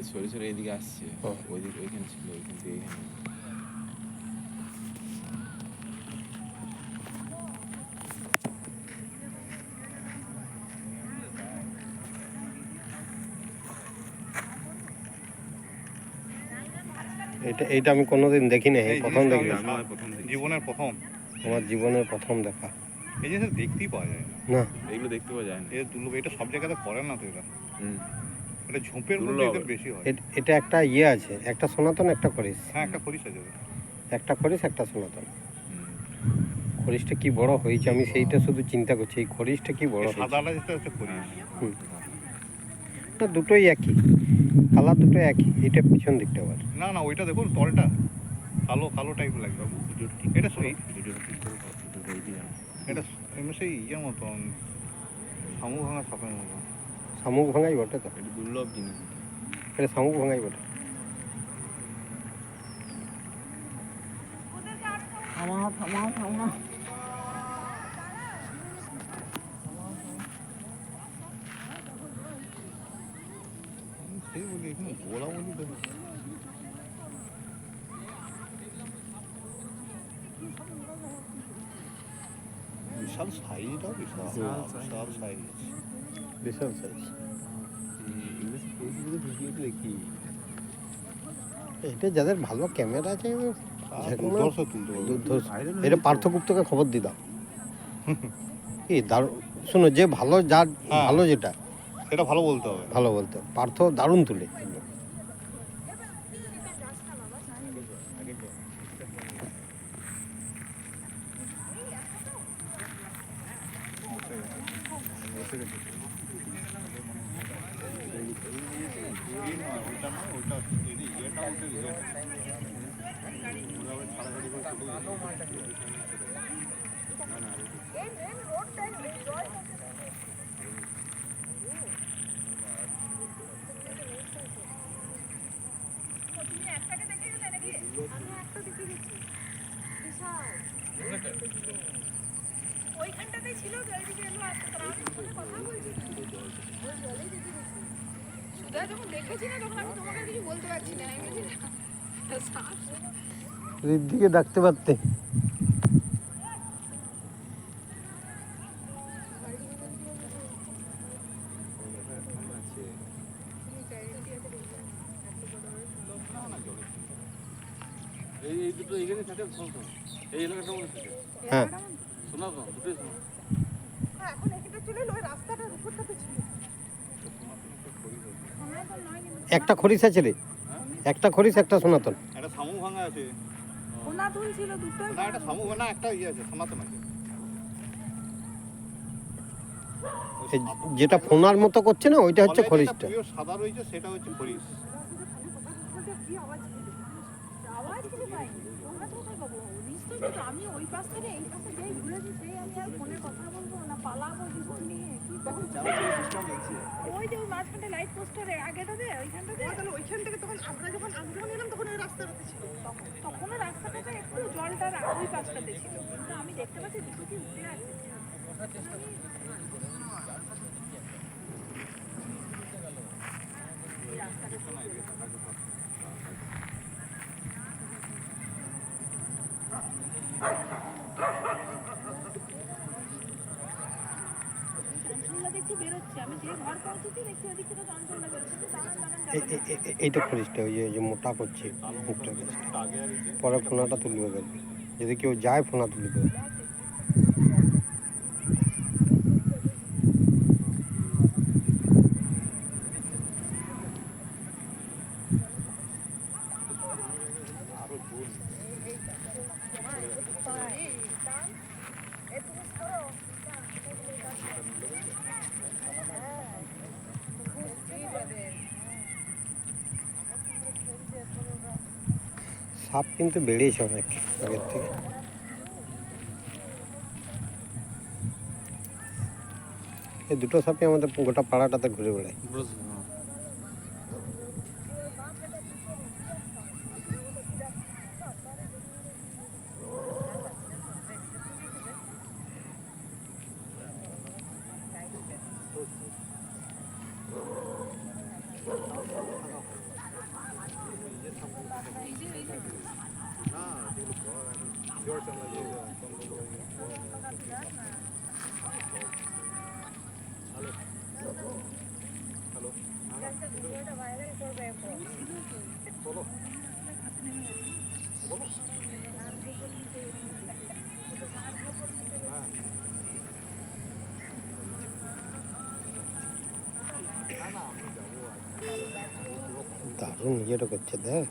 সরে সরে এদিকে আসছে, ওইদিকে ওইখানে ছিল, ওইখান থেকে এখানে। এইটা আমি কোনোদিন দেখিনি, প্রথম দেখলাম, জীবনের প্রথম, আমার জীবনের প্রথম দেখা। এই জিনিস দেখতেই পাওয়া যায় না, এগুলো দেখতে পাওয়া যায় না, এটা দুর্লভ, এটা সব জায়গাতে করে না তো, এটা ঝোপের মধ্যে এটা বেশি হয়। এটা একটা ইয়ে আছে, একটা সনাতন একটা খরিশ। হ্যাঁ, একটা খরিশ আছে, একটা খরিশ একটা সনাতন। খরিশটা কি বড় হয়েছে আমি সেইটা শুধু চিন্তা করছি, এই খরিশটা কি বড় হয়েছে। সাদাটা যেটা হচ্ছে খরিশ, না দুটোই একই কালার, দুটো একই। এটা পিছন দিকটা আবার না না, ওইটা দেখুন তলটা কালো কালো টাইপ লাগবে। এটা সেই এটা সেই ইয়ের মতন, শামুক ভাঙা সাপের মতো। শামুক ভাঙাই বটে তো, এটা দুর্লভ জিনিস, এটা শামুক ভাঙাই বটে। সেই বলি এখানে গোলা বলি তো বিশাল সাইজটাও বিশাল সাইজ, বিশাল সাইজ। দেখি এটা যাদের ভালো ক্যামেরা আছে তুলতে এটা পার্থগুপ্তকে খবর দিতাম কি দারুণ। শোনো, যে ভালো, যার ভালো যেটা সেটা ভালো বলতে হবে, ভালো বলতে পার্থ দারুণ তুলে। ওইখানটাতেই ছিল, ওইদিকে এলো আসতে, তারা আমি ফোনে কথা বলছি, ওই জলেই দেখে গেছি। সুধা যখন দেখেছি না, তখন আমি তোমাকে কিছু বলতে পারছি না, আমি ঋদ্ধিকে ডাকতে পারতে। এই দুটো এখানে থাকে, এই এলাকাটা মনে থাকে। হ্যাঁ, শোনা তো দুটোই শোনা। এখন এখানটা চলে এলো, ওই রাস্তাটার উপরটাতে ছিল। একটা খরিশ আছে রে, একটা খরিশ একটা সনাতন। একটা শামুক ভাঙা আছে, সনাতন ছিল দুটোই। না একটা শামুক ভাঙা, একটা ইয়ে আছে সনাতন আছে। যেটা ফোনার মতো করছে না, ওইটা হচ্ছে খরিশটা। সাদা রয়েছে, সেটা হচ্ছে খরিশ। আমি ওই পাশ থেকে এই পাশে যেই ঘুরেছি, সেই আমি আর ফোনে কথা বলবো না, পালাবো জীবন নিয়ে। ওই যে ওই মাঝখানটা লাইট পোস্টারে আগেটাতে, ওইখানটাতে, ওইখান থেকে তখন আমরা যখন এলাম, তখন ওই রাস্তাটাতে ছিল। তখন ওই রাস্তাটাতে একটু জলটার ওই পাশটাতে ছিল, কিন্তু আমি দেখতে পাচ্ছি দুটো কি উঠে আছে। এইটা খরিশটা, ওই যে মোটা করছে মুখটা, পরে ফোনাটা তুলবে গেলে, যদি কেউ যায় ফোনা তুলে দেবে। সাপ কিন্তু বেড়েছে অনেক আগের থেকে। এই দুটো সাপই আমাদের গোটা পাড়াটাতে ঘুরে বেড়ায়। দারুণ ইয়েটা করছে দেখ।